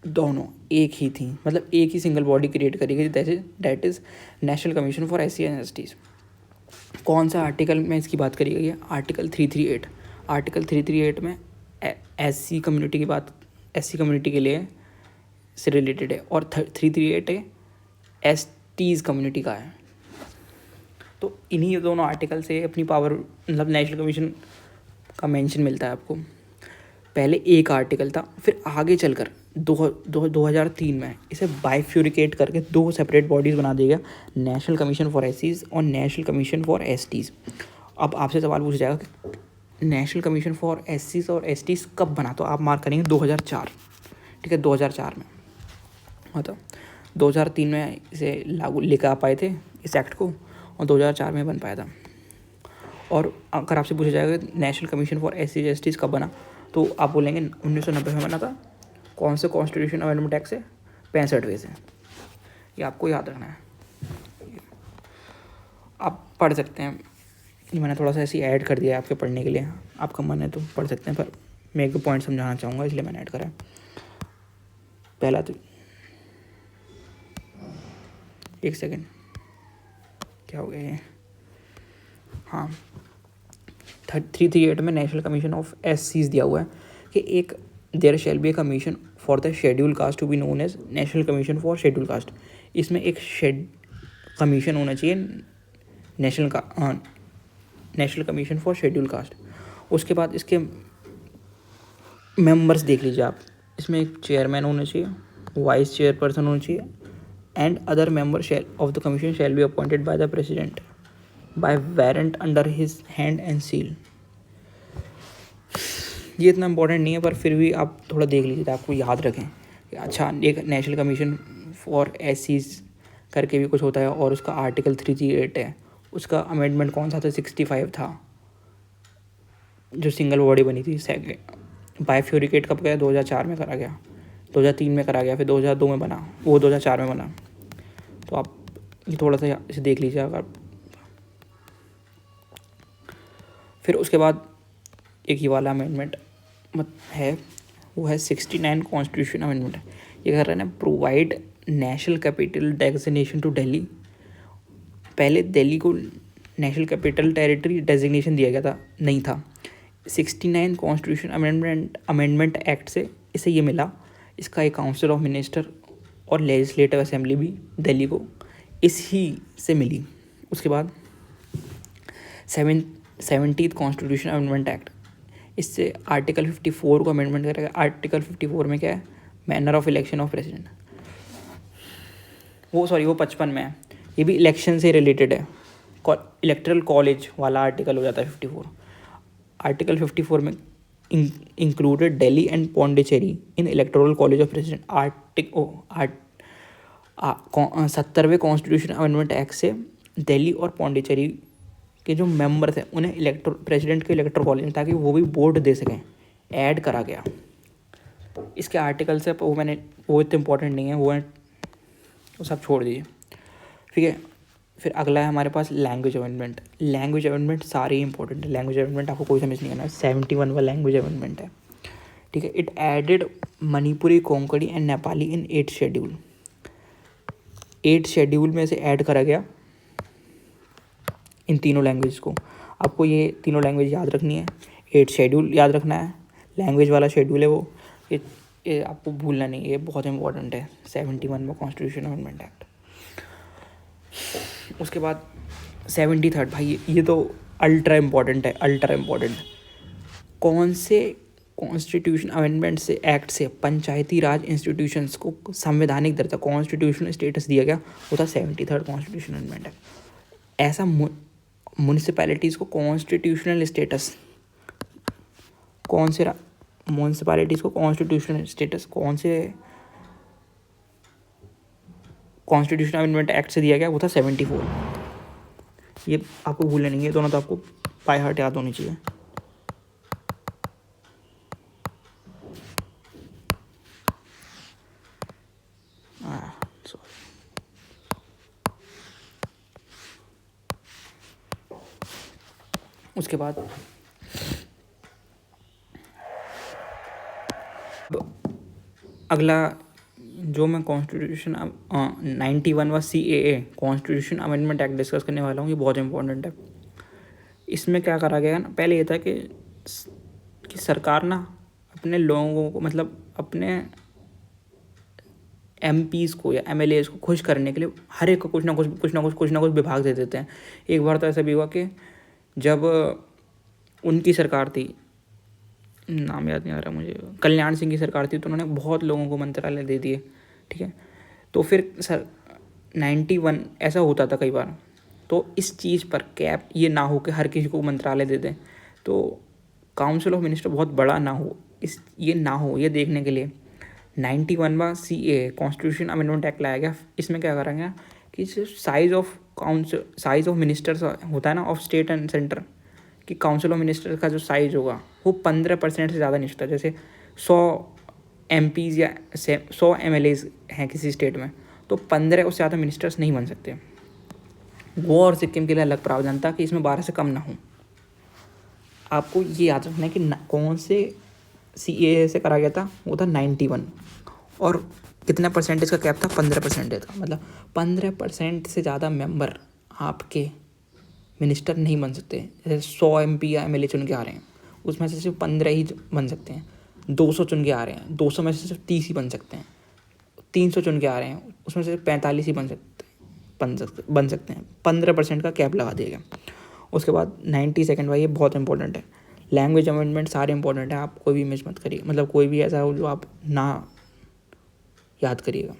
दोनों एक ही थी, मतलब एक ही सिंगल बॉडी क्रिएट करी गई, that is national commission for SC and ST। कौन सा आर्टिकल में इसकी बात करी गई है? आर्टिकल 338। आर्टिकल 338 में SC कम्युनिटी की बात, SC कम्युनिटी के लिए से रिलेटेड है, और 338 है STs कम्युनिटी का है। तो इन्हीं दोनों आर्टिकल से अपनी पावर, मतलब नेशनल कमीशन का मेंशन मिलता है आपको। पहले एक आर्टिकल था, फिर आगे चलकर 2003 में इसे बाइफ्यूरिकेट करके 2 सेपरेट बॉडीज़ बना दिया गया, नेशनल कमीशन फॉर SCs और नेशनल कमीशन फॉर STs। अब आपसे सवाल पूछा जाएगा कि नेशनल कमीशन फॉर SCs और STs कब बना? तो आप मार्क करेंगे 2004, ठीक है, 2004 में। मतलब 2003 में इसे लागू लेकर आ पाए थे इस एक्ट को, और 2004 में बन पाया था। और अगर आपसे पूछा जाएगा national commission for SCs STs कब बना, तो आप बोलेंगे 1990 में बना था। कौन से कॉन्स्टिट्यूशन अमेंडमेंट एक्ट से? 65वें से। ये आपको याद रखना है, आप पढ़ सकते हैं। ये मैंने थोड़ा सा ऐसे ऐड कर दिया है आपके पढ़ने के लिए, आपका मन है तो पढ़ सकते हैं, पर मैं एक पॉइंट समझाना चाहूँगा इसलिए मैंने ऐड करा। पहला तो, एक सेकेंड, क्या हो गया ये? हाँ, 338 में नेशनल कमीशन ऑफ SCs दिया हुआ है कि एक there shall be a commission for the schedule caste to be known as national commission for schedule caste. इसमें एक कमीशन होना चाहिए national commission for schedule caste. उसके बाद इसके मेंबर्स देख लीजिए आप, इसमें एक चेयरमैन होना चाहिए, वाइस चेयरपर्सन होना चाहिए, and other member of the commission shall be appointed by the president bye warrant under his hand and seal. ये इतना इंपॉर्टेंट नहीं है, पर फिर भी आप थोड़ा देख लीजिए, आपको याद रखें कि अच्छा, एक नेशनल कमीशन फॉर SCs करके भी कुछ होता है, और उसका आर्टिकल 338 है। उसका अमेंडमेंट कौन सा था? 65 था, जो सिंगल बॉडी बनी थी। बाइफ्यूरिकेट कब गया? 2004 में करा गया, 2003 में करा गया, फिर 2002 में बना, वो 2004 में बना। तो आप ये थोड़ा सा इसे देख लीजिए अगर। फिर उसके बाद एक ही वाला अमेंडमेंट है, वो है 69 कॉन्स्टिट्यूशन अमेंडमेंट। ये कर रहा है ना, provide national capital designation to Delhi. पहले दिल्ली को नेशनल कैपिटल टेरिटरी डेजिग्नेशन दिया गया था, नहीं था। 69 कॉन्स्टिट्यूशन अमेंडमेंट एक्ट से इसे ये मिला। इसका एक काउंसिल ऑफ मिनिस्टर और लेजिस्लेटिव असेंबली भी दिल्ली को इसी से मिली। उसके बाद 70th कॉन्स्टिट्यूशन अमेंडमेंट एक्ट, इससे आर्टिकल 54 को अमेंडमेंट करेगा। आर्टिकल 54 में क्या है? Manner of election of president. वो 55 में है, ये भी इलेक्शन से रिलेटेड है। इलेक्टरल कॉलेज वाला आर्टिकल हो जाता है 54। आर्टिकल 54 में included Delhi and Pondicherry in electoral college of president. 70वें कॉन्स्टिट्यूशन अमेंडमेंट एक्ट से दिल्ली और पौंडीचेरी के जो मेंबर थे उन्हें प्रेसिडेंट के इलेक्टोरल कॉलेज में, ताकि वो भी वोट दे सकें, ऐड करा गया। इसके आर्टिकल से वो इतने इंपॉर्टेंट नहीं है, वो सब छोड़ दीजिए, ठीक है। फिर अगला है हमारे पास लैंग्वेज अमेंडमेंट। लैंग्वेज अमेंडमेंट सारे इंपॉर्टेंट है, लैंग्वेज अमेंडमेंट आपको कोई समझ नहीं करना है। 71वां लैंग्वेज अमेंडमेंट है, ठीक है। It added Manipuri, Konkani and Nepali in 8th schedule. 8th schedule में से ऐड करा गया इन तीनों लैंग्वेज को। आपको ये तीनों लैंग्वेज याद रखनी है, 8th शेड्यूल याद रखना है, लैंग्वेज वाला शेड्यूल है वो, ये आपको भूलना नहीं है, ये बहुत इंपॉर्टेंट है 71 में कॉन्स्टिट्यूशन अमेंडमेंट एक्ट। उसके बाद 73rd, भाई ये तो अल्ट्रा इम्पॉर्टेंट है, अल्ट्रा इम्पॉर्टेंट। कौन से कॉन्स्टिट्यूशन अमेंडमेंट से एक्ट से पंचायती राज इंस्टीट्यूशंस को संवैधानिक दर्जा, कॉन्स्टिट्यूशनल स्टेटस दिया गया, वो था 73rd कॉन्स्टिट्यूशन अमेंडमेंट एक्ट। ऐसा म्यूनिसिपैलिटीज़ को कॉन्स्टिट्यूशनल स्टेटस कौन से म्यूनसिपालिटीज़ को कॉन्स्टिट्यूशनल स्टेटस कौन से कॉन्स्टिट्यूशन अमेंडमेंट एक्ट से दिया गया, वो था 74। ये आपको भूलना नहीं है, दोनों तो आपको बाय हार्ट याद होनी चाहिए। सॉरी। उसके बाद अगला जो मैं कॉन्स्टिट्यूशन 91 व CAA constitution amendment act discuss करने वाला हूँ, ये बहुत इंपॉर्टेंट है। इसमें क्या करा गया ना, पहले ये था कि सरकार ना अपने लोगों को, मतलब अपने MPs को या MLAs को खुश करने के लिए हर एक को कुछ ना कुछ विभाग दे देते हैं। एक बार तो ऐसा भी हुआ कि जब उनकी सरकार थी, नाम याद नहीं आ रहा मुझे, कल्याण सिंह की सरकार थी, तो उन्होंने बहुत लोगों को मंत्रालय दे दिए, ठीक है। तो फिर 91 ऐसा होता था कई बार, तो इस चीज़ पर कैप ये ना हो कि हर किसी को मंत्रालय दे दें, तो काउंसिल ऑफ मिनिस्टर बहुत बड़ा ना हो, ये देखने के लिए 91वां CAA कॉन्स्टिट्यूशन अमेंडमेंट एक्ट लाया गया। इसमें क्या करा गया कि साइज ऑफ मिनिस्टर्स होता है ना, ऑफ स्टेट एंड सेंटर, कि काउंसिल ऑफ मिनिस्टर का जो साइज होगा वो 15% से ज़्यादा नहीं होता। जैसे 100 MPs या 100 MLAs हैं किसी स्टेट में, तो 15 उससे ज़्यादा मिनिस्टर्स नहीं बन सकते। गोवा और सिक्किम के लिए अलग प्रावधान था कि इसमें 12 से कम ना हो। आपको ये याद रखना है कि कौन से CAA से करा गया था, वो था 91, और कितना परसेंटेज का कैप था, 15% था। मतलब 15% से ज़्यादा मेंबर आपके मिनिस्टर नहीं बन सकते। जैसे 100 MP या MLA चुन के आ रहे हैं, उसमें से सिर्फ 15 ही बन सकते हैं। 200 चुन के आ रहे हैं, 200 में से सिर्फ 30 ही बन सकते हैं। 300 चुन के आ रहे हैं, उसमें से 45 ही बन सकते हैं। 15% का कैप लगा दिया गया। उसके बाद 92nd भाई, ये बहुत इंपॉर्टेंट है। लैंग्वेज अमेंडमेंट सारे इंपॉर्टेंट है, आप कोई भी मिस मत करिए, मतलब कोई भी ऐसा हो जो आप ना याद करिएगा।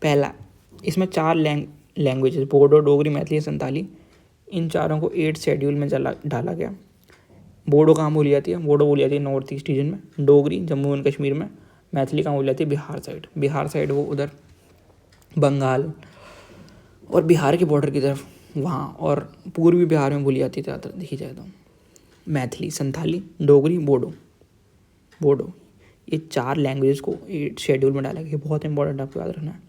पहला, इसमें 4 लैंग्वेजेस, बोडो, डोगरी, मैथिली, संताली, इन चारों को 8 शेड्यूल में डाला गया। बोडो कहाँ बोली जाती है? बोडो बोली जाती है नॉर्थ ईस्ट रीजन में, डोगरी जम्मू एंड कश्मीर में, मैथिली कहाँ बोली जाती है? बिहार साइड वो उधर बंगाल और बिहार के बॉर्डर की तरफ वहाँ, और पूर्वी बिहार में बोली जाती है देखी जाए तो मैथिली, संथाली, डोगरी, बोडो। ये 4 लैंग्वेजेस को 8 शेड्यूल में डाला गया, बहुत इंपॉर्टेंट आपको याद रखना है।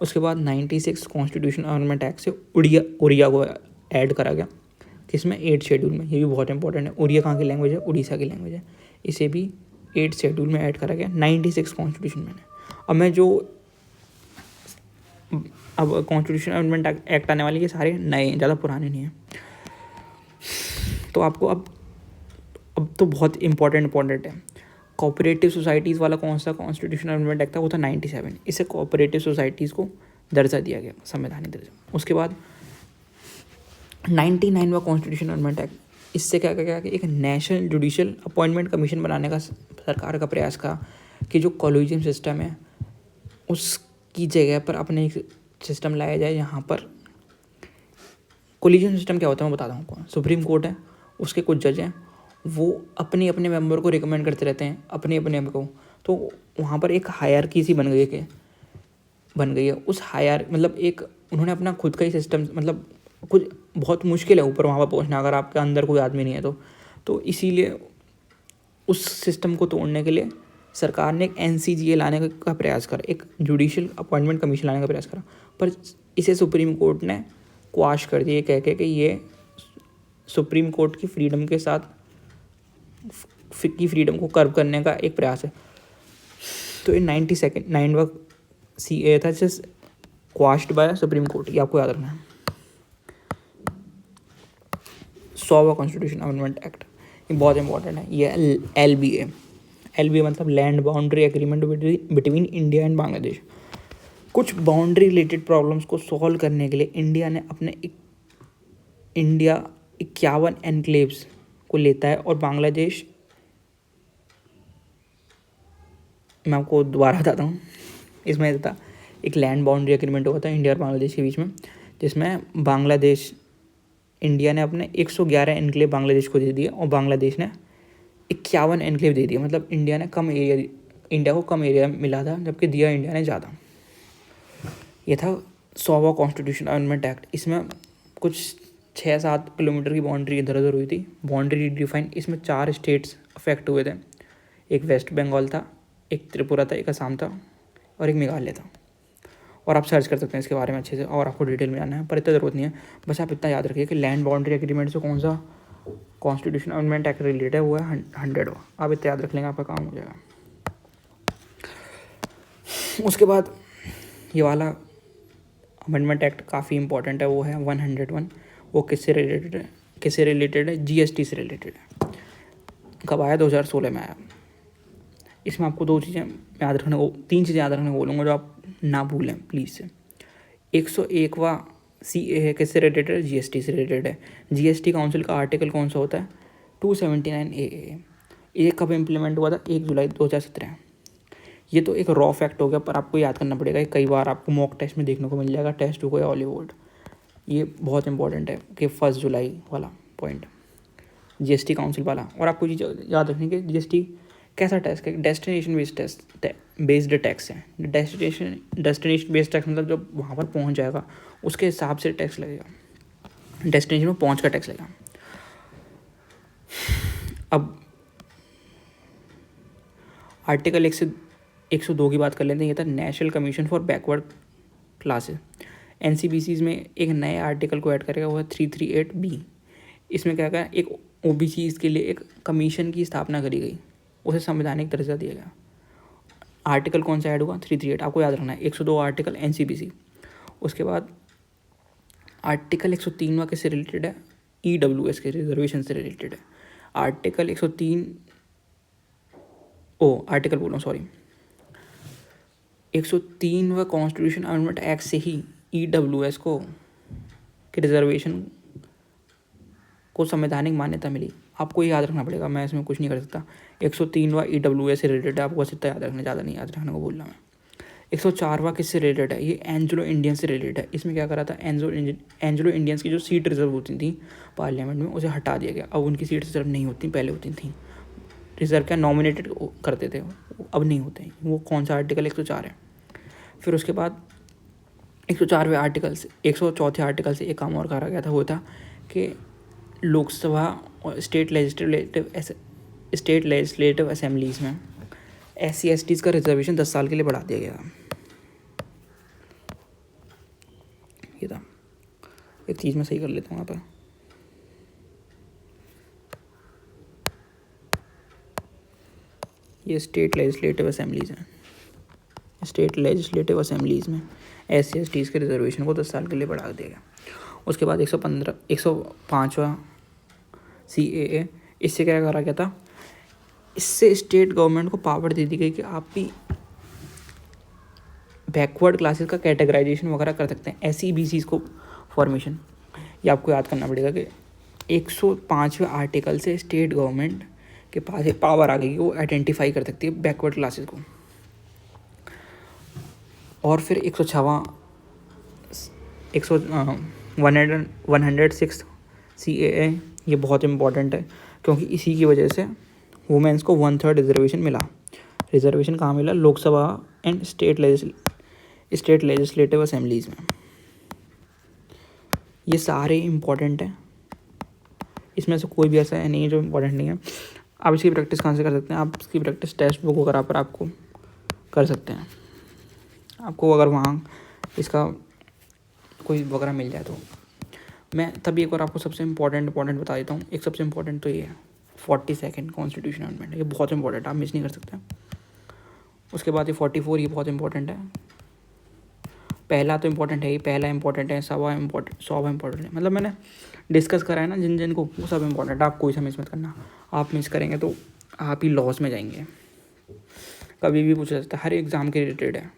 उसके बाद 96 कॉन्स्टिट्यूशन अमेंडमेंट एक्ट से उड़िया को ऐड करा गया, किसमें? 8 शेड्यूल में। ये भी बहुत इंपॉर्टेंट है। उड़िया कहाँ की लैंग्वेज है? उड़ीसा की लैंग्वेज है। इसे भी 8 शेड्यूल में ऐड करा गया 96 कॉन्स्टिट्यूशन में। अब कॉन्स्टिट्यूशन अमेंडमेंट एक्ट आने वाली, ये सारे नए, ज़्यादा पुराने नहीं हैं। तो आपको अब तो बहुत इंपॉर्टेंट है। कोऑपरेटिव सोसाइटीज़ वाला कौन सा कॉन्स्टिट्यूशन अमेंडमेंट एक्ट था? वो था 97। इससे कोऑपरेटिव सोसाइटीज़ को दर्जा दिया गया, संवैधानिक दर्जा। उसके बाद 99वां कॉन्स्टिट्यूशन अमेंडमेंट एक्ट, इससे क्या गया कि एक नेशनल जुडिशियल अपॉइंटमेंट कमीशन बनाने का सरकार का प्रयास था कि जो कॉलेजियम सिस्टम है उसकी जगह पर अपने एक सिस्टम लाया जाए। यहाँ पर कॉलेजियम सिस्टम क्या होता है मैं बताता हूँ आपको। सुप्रीम कोर्ट है, उसके कुछ जज हैं, वो अपने अपने मेंबर को रिकमेंड करते रहते हैं, अपने को। तो वहाँ पर एक हायरार्की सी बन गई है। उस मतलब एक उन्होंने अपना खुद का ही सिस्टम, मतलब कुछ बहुत मुश्किल है ऊपर वहाँ पर पहुँचना अगर आपके अंदर कोई आदमी नहीं है तो इसीलिए उस सिस्टम को तोड़ने के लिए सरकार ने एक NCGA लाने का प्रयास करा, एक जुडिशियल अपॉइंटमेंट कमीशन लाने का प्रयास करा, पर इसे सुप्रीम कोर्ट ने क्वाश कर दिया, कह के कि ये सुप्रीम कोर्ट की फ्रीडम के साथ की फ्रीडम को कर्व करने का एक प्रयास है। तो ये 92वां CAA था, जस्ट क्वाश्ड बाय सुप्रीम कोर्ट, ये आपको याद रखना है। 100वां कॉन्स्टिट्यूशन अमेंडमेंट एक्ट, ये बहुत इंपॉर्टेंट है। ये LBA मतलब land boundary agreement between India and Bangladesh. कुछ बाउंड्री रिलेटेड प्रॉब्लम्स को सॉल्व करने के लिए इंडिया ने अपने 51 एनक्लेव्स को लेता है, और बांग्लादेश, मैं आपको दोबारा बताता हूँ, इसमें था एक लैंड बाउंड्री एग्रीमेंट हुआ था इंडिया और बांग्लादेश के बीच में, जिसमें इंडिया ने अपने 111 एनक्लेव बांग्लादेश को दे दिए, और बांग्लादेश ने 51 एनक्लेव दे दिया, मतलब इंडिया को कम एरिया मिला था, जबकि दिया इंडिया ने ज़्यादा। ये था 100वां कॉन्स्टिट्यूशन अमेंडमेंट एक्ट। इसमें कुछ 6-7 किलोमीटर की बाउंड्री इधर उधर हुई थी, बाउंड्री डिफाइन। इसमें 4 स्टेट्स अफेक्ट हुए थे, एक वेस्ट बंगाल था, एक त्रिपुरा था, एक असम था और एक मेघालय था। और आप सर्च कर सकते हैं इसके बारे में अच्छे से, और आपको डिटेल में जानना है, पर इतना ज़रूरत नहीं है। बस आप इतना याद रखिए कि लैंड बाउंड्री एग्रीमेंट से कौन सा कॉन्स्टिट्यूशन अमेंडमेंट एक्ट रिलेटेड है, वो है 100वां। आप इतना याद रख लेंगे, आपका काम हो जाएगा। उसके बाद ये वाला अमेंडमेंट एक्ट काफ़ी इंपॉर्टेंट है, वो है 101। वो किससे रिलेटेड है? जीएसटी से रिलेटेड है। कब आया? 2016 में आया। इसमें आपको 2 चीज़ें याद रखने को, 3 चीज़ें याद रखने को बोलूँगा, जो आप ना भूलें प्लीज़ से। 101वां CA है, किससे रिलेटेड है? जीएसटी से रिलेटेड है। जीएसटी काउंसिल का आर्टिकल कौन सा होता है? 279 AA। ये कब इम्प्लीमेंट हुआ था? 1 जुलाई 2017। ये तो एक रॉ फैक्ट हो गया, पर आपको याद करना पड़ेगा। कई बार आपको मॉक टेस्ट में देखने को मिल जाएगा, टेस्ट 2 को या हॉलीवुड। ये बहुत इंपॉर्टेंट है कि 1 जुलाई वाला पॉइंट, जीएसटी काउंसिल वाला। और आपको चीज़ याद रखनी कि जीएसटी कैसा टैक्स है? डेस्टिनेशन बेस्ड टैक्स है। डेस्टिनेशन बेस्ड टैक्स मतलब जब वहाँ पर पहुँच जाएगा उसके हिसाब से टैक्स लगेगा, डेस्टिनेशन में पहुँच का टैक्स लगेगा। अब आर्टिकल 102 की बात कर लेते हैं। ये था national commission for backward classes. NCBCs में एक नए आर्टिकल को ऐड करेगा, वो है 338B। इसमें क्या कहा? एक OBCs के लिए एक कमीशन की स्थापना करी गई, उसे संवैधानिक दर्जा दिया गया। आर्टिकल कौन सा ऐड हुआ? 338। आपको याद रखना है, 102 आर्टिकल NCBC। उसके बाद आर्टिकल 103 किससे रिलेटेड है? EWS के रिजर्वेशन से रिलेटेड है। आर्टिकल 103 आर्टिकल बोलो सॉरी 103वां कॉन्स्टिट्यूशन अमेंडमेंट एक्ट से ही EWS को के रिजर्वेशन को संवैधानिक मान्यता मिली। आपको ये याद रखना पड़ेगा, मैं इसमें कुछ नहीं कर सकता। 103वां EWS से रिलेटेड है, आपको बस इतना याद रखना, ज़्यादा नहीं याद रखने को बोल रहा मैं। 104वां किससे रिलेटेड है? ये एंग्लो इंडियन से रिलेटेड है। इसमें क्या करा था? एंग्लो इंडियंस की जो सीट रिजर्व होती थी पार्लियामेंट में, उसे हटा दिया गया। अब उनकी सीट रिजर्व नहीं होती, पहले होती थी। रिजर्व क्या नॉमिनेटेड करते थे, अब नहीं होते। वो कौन सा आर्टिकल? 104 है। फिर उसके बाद 104वें आर्टिकल से 104 आर्टिकल से एक काम और करा गया था, वो था कि लोकसभा और स्टेट लेजिस्लेटिव असेंबलीज़ में SC/STs का रिजर्वेशन 10 साल के लिए बढ़ा दिया गया। ये था, एक चीज़ मैं सही कर लेता हूँ यहाँ पर। ये स्टेट लेजिस्लेटिव असेंबलीज़ हैं। स्टेट लेजिस्लेटिव असेंबलीज़ में SC/STs के रिजर्वेशन को 10 साल के लिए बढ़ा दिया गया। उसके बाद 105वां CAA, इससे क्या करा गया था? इससे स्टेट गवर्नमेंट को पावर दे दी गई कि आप भी बैकवर्ड क्लासेस का कैटेगराइजेशन वगैरह कर सकते हैं। SEBCs को फॉर्मेशन, ये आपको याद करना पड़ेगा कि 105वें आर्टिकल से स्टेट गवर्नमेंट के पास एक पावर आ गई कि वो आइडेंटिफाई कर सकती है बैकवर्ड क्लासेस को। और फिर 106 CAA, ये बहुत इंपॉर्टेंट है क्योंकि इसी की वजह से वुमेन्स को 1/3 रिजर्वेशन मिला। रिजर्वेशन कहाँ मिला? Lok Sabha and state legislative assemblies में। ये सारे इम्पॉर्टेंट हैं, इसमें से कोई भी ऐसा नहीं है जो इम्पोर्टेंट नहीं है। आप इसकी प्रैक्टिस कहाँ से कर सकते हैं? आप इसकी प्रैक्टिस टेक्स्ट बुक वगैरह पर आपको कर सकते हैं। आपको अगर वहाँ इसका कोई वगैरह मिल जाए तो। मैं तभी एक बार आपको सबसे इम्पोर्टेंट बता देता हूँ। एक सबसे इम्पोर्टेंट तो ये है 42nd कॉन्स्टिट्यूशन अमेंडमेंट, ये बहुत इंपॉर्टेंट है, आप मिस नहीं कर सकते। उसके बाद ये 44, ये बहुत इंपॉर्टेंट है। पहला तो इम्पोर्टेंट है ही, पहला इंपॉर्टेंट है, 100वां इंपॉर्टेंट है। मतलब मैंने डिस्कस करा है ना जिन को, वो सब इंपॉर्टेंट है। आप कोई सा मिस मत करना, आप मिस करेंगे तो आप ही लॉस में जाएंगे। कभी भी पूछा जाता है, हर एग्ज़ाम के रिलेटेड है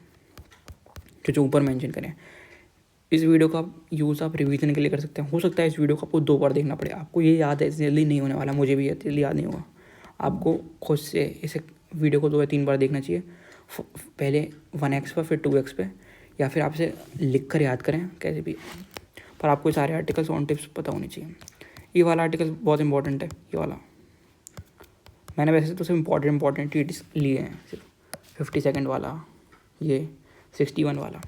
जो ऊपर मेंशन करें। इस वीडियो का यूज़ आप रिवीजन के लिए कर सकते हैं। हो सकता है इस वीडियो को आपको 2 बार देखना पड़े, आपको ये याद है जल्दी नहीं होने वाला, मुझे भी जल्दी याद नहीं होगा। आपको खुद से इसे वीडियो को 2 या 3 बार देखना चाहिए, पहले 1x पर, फिर 2x पे, या फिर आप इसे लिख कर याद करें कैसे भी, पर आपको सारे आर्टिकल्स ऑन टिप्स पता होनी चाहिए। ये वाला आर्टिकल बहुत इंपॉर्टेंट है, ये वाला मैंने वैसे तो सिर्फ इंपॉर्टेंट ट्वीट्स लिए हैं, सिर्फ 50 सेकंड वाला, ये 61 वाला।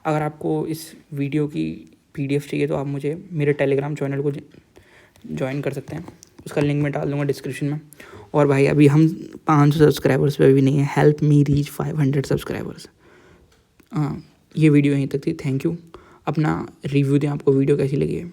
अगर आपको इस वीडियो की PDF चाहिए तो आप मुझे मेरे टेलीग्राम चैनल को ज्वाइन कर सकते हैं, उसका लिंक मैं डाल दूँगा डिस्क्रिप्शन में। और भाई अभी हम 500 सब्सक्राइबर्स पे भी नहीं है, हेल्प मी रीच 500 सब्सक्राइबर्स। हाँ, ये वीडियो यहीं तक थी, थैंक यू। अपना रिव्यू दें, आपको वीडियो कैसी लगी है।